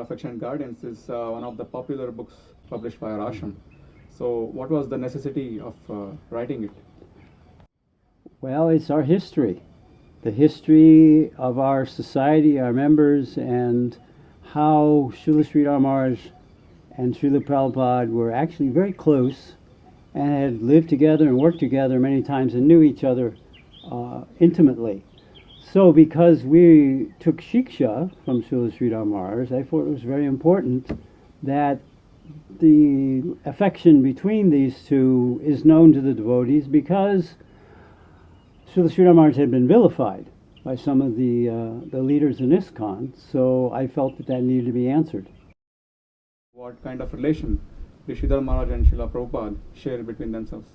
Affectionate Guardians is one of the popular books published by our ashram. So what was the necessity of writing it? Well, it's our history. The history of our society, our members, and how Srila Sridhar Maharaj and Srila Prabhupada were actually very close and had lived together and worked together many times and knew each other intimately. So because we took Shiksha from Srila Sridhar Maharaj, I thought it was very important that the affection between these two is known to the devotees, because Srila Sridhar Maharaj had been vilified by some of the leaders in ISKCON, so I felt that needed to be answered. What kind of relation did Sridhar Maharaj and Srila Prabhupada share between themselves?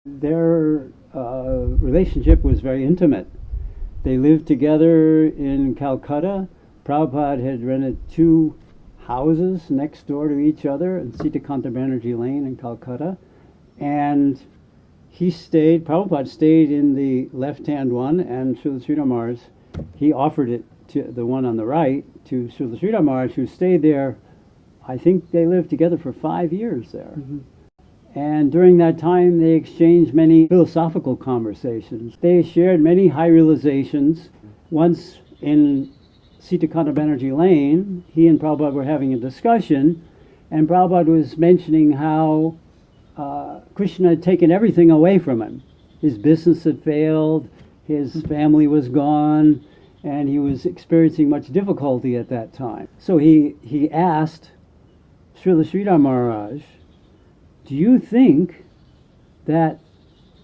Their relationship was very intimate. They lived together in Calcutta. Prabhupada had rented 2 houses next door to each other in Sitakanta Banerjee Lane in Calcutta, and Prabhupada stayed in the left-hand one, and Srila Sridhar Maharaj, he offered it to the one on the right to Srila Sridhar Maharaj, who stayed there. I think they lived together for 5 years there. Mm-hmm. And during that time, they exchanged many philosophical conversations. They shared many high realizations. Once in Sitakanta Banerjee Lane, he and Prabhupada were having a discussion, and Prabhupada was mentioning how Krishna had taken everything away from him. His business had failed, his family was gone, and he was experiencing much difficulty at that time. So he asked Srila Sridhar Maharaj, do you think that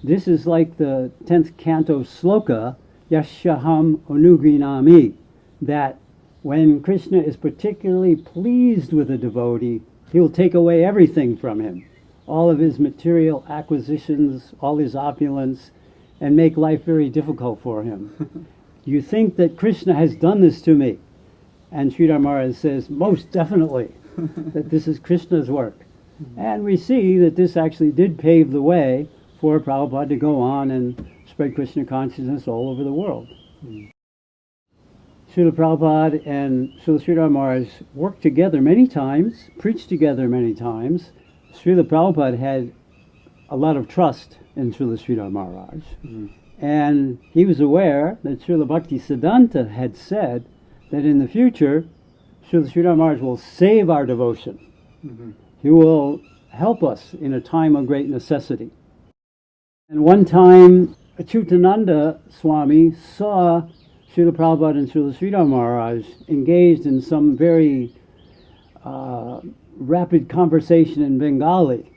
this is like the 10th canto sloka, Yashaham Onugrinami, that when Krishna is particularly pleased with a devotee, he'll take away everything from him, all of his material acquisitions, all his opulence, and make life very difficult for him. Do you think that Krishna has done this to me? And Sridhar Maharaj says, most definitely, that this is Krishna's work. And we see that this actually did pave the way for Prabhupada to go on and spread Krishna consciousness all over the world. Srila Prabhupada and Srila Sridhar Maharaj worked together many times, preached together many times. Srila Prabhupada had a lot of trust in Srila Sridhar Maharaj. And he was aware that Srila Bhaktivedanta had said that in the future, Srila Sridhar Maharaj will save our devotion. He will help us in a time of great necessity. And one time, Achyutananda Swami saw Srila Prabhupada and Srila Sridhar Maharaj engaged in some very rapid conversation in Bengali.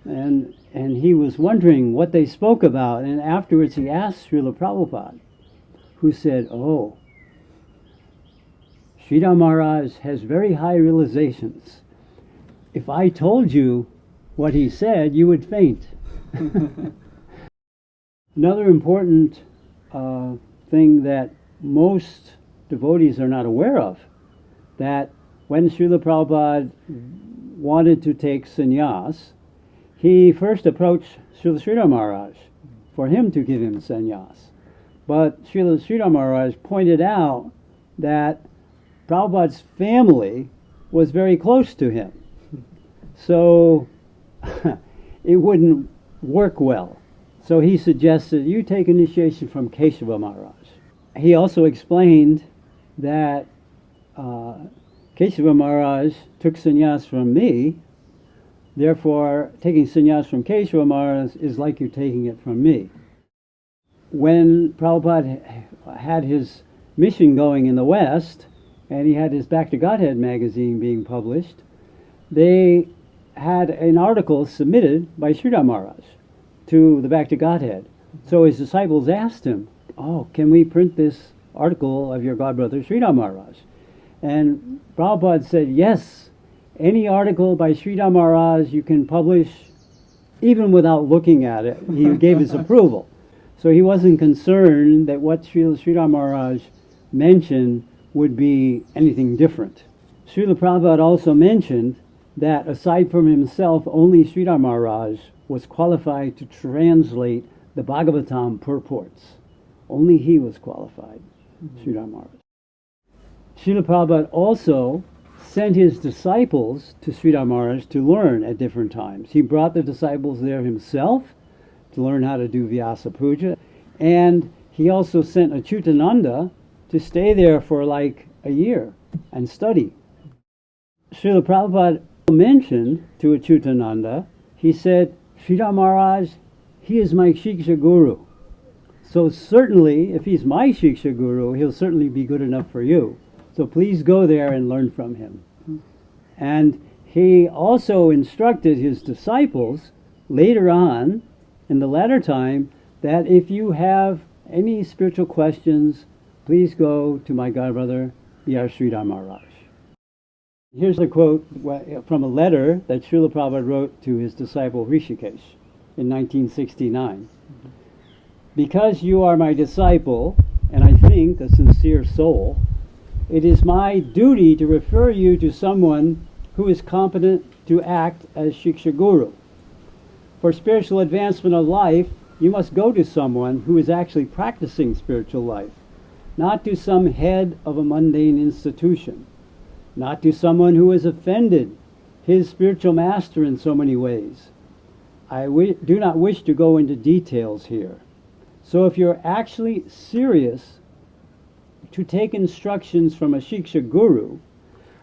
and he was wondering what they spoke about. And afterwards he asked Srila Prabhupada, who said, oh, Sridhar Maharaj has very high realizations. If I told you what he said, you would faint. Another important thing that most devotees are not aware of, that when Srila Prabhupada wanted to take sannyas, he first approached Srila Sridhar Maharaj for him to give him sannyas. But Srila Sridhar Maharaj pointed out that Prabhupada's family was very close to him. So it wouldn't work well. So he suggested you take initiation from Keshava Maharaj. He also explained that Keshava Maharaj took sannyas from me, therefore taking sannyas from Keshava Maharaj is like you taking it from me. When Prabhupada had his mission going in the West, and he had his Back to Godhead magazine being published, they had an article submitted by Sridhar Maharaj to the Back to Godhead. So his disciples asked him, oh, can we print this article of your godbrother Sridhar Maharaj? And Prabhupada said, yes, any article by Sridhar Maharaj you can publish even without looking at it. He gave his approval. So he wasn't concerned that what Sridhar Maharaj mentioned would be anything different. Srila Prabhupada also mentioned that aside from himself, only Sridhar Maharaj was qualified to translate the Bhagavatam purports. Only he was qualified, Sridhar Maharaj. Srila Prabhupada also sent his disciples to Sridhar Maharaj to learn at different times. He brought the disciples there himself to learn how to do Vyasa Puja, and he also sent Achyutananda to stay there for like a year and study. Srila Prabhupada mentioned to Achyutananda, he said, Sridhar Maharaj, he is my Shiksha Guru. So certainly, if he's my Shiksha Guru, he'll certainly be good enough for you. So please go there and learn from him. And he also instructed his disciples later on, in the latter time, that if you have any spiritual questions, please go to my godbrother, B.R. Sridhar Maharaj. Here's a quote from a letter that Srila Prabhupada wrote to his disciple Rishikesh in 1969. Because you are my disciple, and I think a sincere soul, it is my duty to refer you to someone who is competent to act as Shiksha Guru. For spiritual advancement of life, you must go to someone who is actually practicing spiritual life, not to some head of a mundane institution, not to someone who has offended his spiritual master in so many ways. I do not wish to go into details here. So if you're actually serious to take instructions from a Shiksha Guru,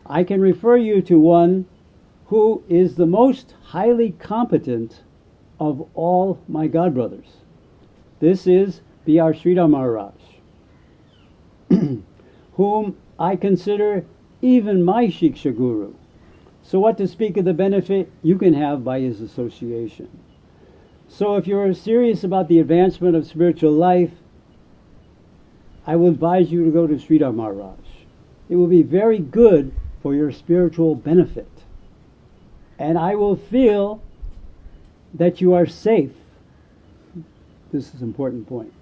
I can refer you to one who is the most highly competent of all my godbrothers. This is B.R. Sridhar Maharaj, whom I consider even my Shiksha Guru. So what to speak of the benefit you can have by his association. So if you're serious about the advancement of spiritual life, I will advise you to go to Sridhar Maharaj. It will be very good for your spiritual benefit. And I will feel that you are safe. This is an important point.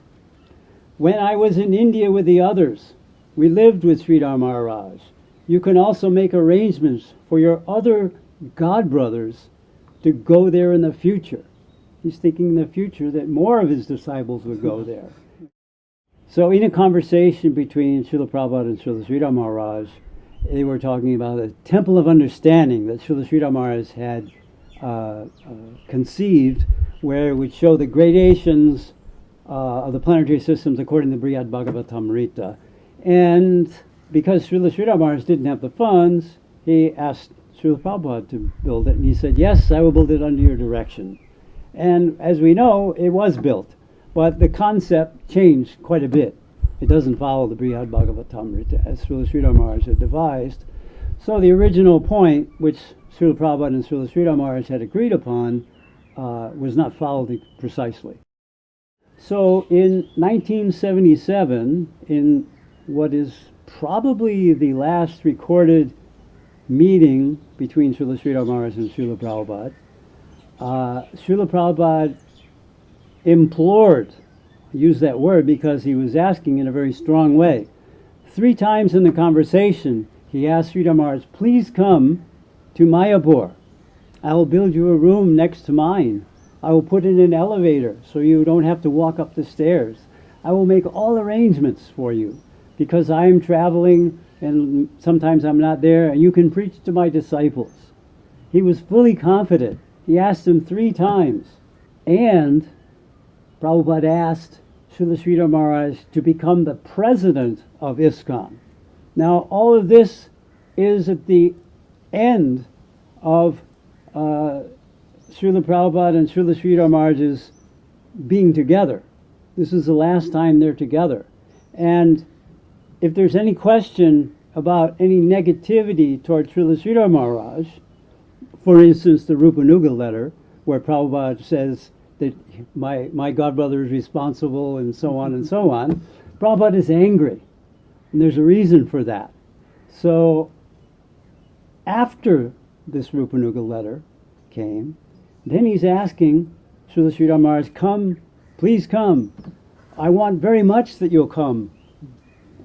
When I was in India with the others, we lived with Sridhar Maharaj. You can also make arrangements for your other godbrothers to go there in the future. He's thinking in the future that more of his disciples would go there. So in a conversation between Srila Prabhupada and Srila Sridhar Maharaj, they were talking about a temple of understanding that Srila Sridhar Maharaj had conceived, where it would show the gradations of the planetary systems according to Brihad Bhagavatamrita. And because Srila Sridhar Maharaj didn't have the funds, he asked Srila Prabhupada to build it, and he said, yes, I will build it under your direction. And as we know, it was built, but the concept changed quite a bit. It doesn't follow the Brihad Bhagavatamrita as Srila Sridhar Maharaj had devised. So the original point, which Srila Prabhupada and Srila Sridhar Maharaj had agreed upon, was not followed precisely. So in 1977, in what is probably the last recorded meeting between Srila Sridhar Maharaj and Srila Prabhupada, Srila Prabhupada implored, I use that word because he was asking in a very strong way. 3 times in the conversation, he asked Sridhar Maharaj, please come to Mayapur. I will build you a room next to mine. I will put in an elevator so you don't have to walk up the stairs. I will make all arrangements for you because I am traveling and sometimes I'm not there, and you can preach to my disciples. He was fully confident. He asked him 3 times. And Prabhupada asked Srila Sridhar Maharaj to become the president of ISKCON. Now, all of this is at the end of Srila Prabhupada and Srila Sridhar Maharaj's being together. This is the last time they're together. And if there's any question about any negativity toward Srila Sridhar Maharaj, for instance, the Rupanuga letter, where Prabhupada says that my godbrother is responsible and so on and so on, Prabhupada is angry. And there's a reason for that. So after this Rupanuga letter came, then he's asking Srila Sridhar Maharaj, come, please come. I want very much that you'll come.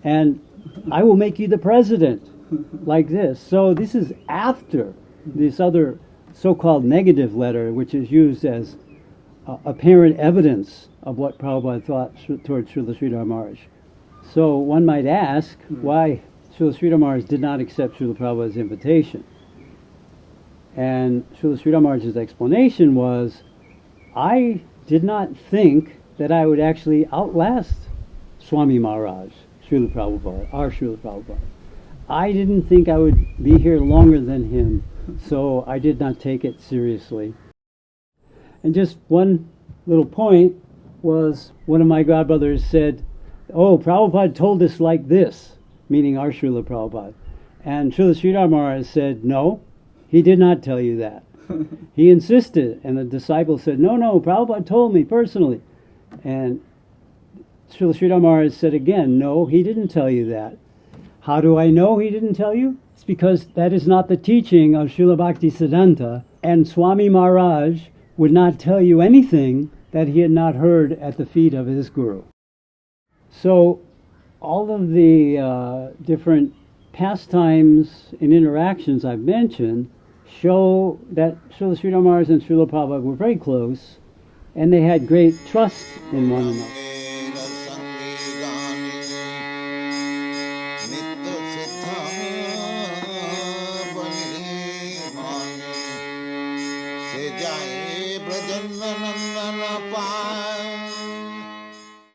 And I will make you the president, like this. So this is after this other so-called negative letter, which is used as apparent evidence of what Prabhupada thought towards Srila Sridhar Maharaj. So one might ask, why Srila Sridhar Maharaj did not accept Srila Prabhupada's invitation. And Srila Sridhar Maharaj's explanation was, I did not think that I would actually outlast Swami Maharaj, Srila Prabhupada, our Srila Prabhupada. I didn't think I would be here longer than him, so I did not take it seriously. And just one little point was, one of my godbrothers said, oh, Prabhupada told us like this, meaning our Srila Prabhupada. And Srila Sridhar Maharaj said, no, he did not tell you that. He insisted, and the disciple said, no, Prabhupada told me personally. And Srila Sridhar Maharaj said again, no, he didn't tell you that. How do I know he didn't tell you? It's because that is not the teaching of Srila Bhaktivedanta, and Swami Maharaj would not tell you anything that he had not heard at the feet of his guru. So all of the different pastimes and interactions I've mentioned show that Srila Sridhar Maharaj and Srila Prabhupada were very close, and they had great trust in one another.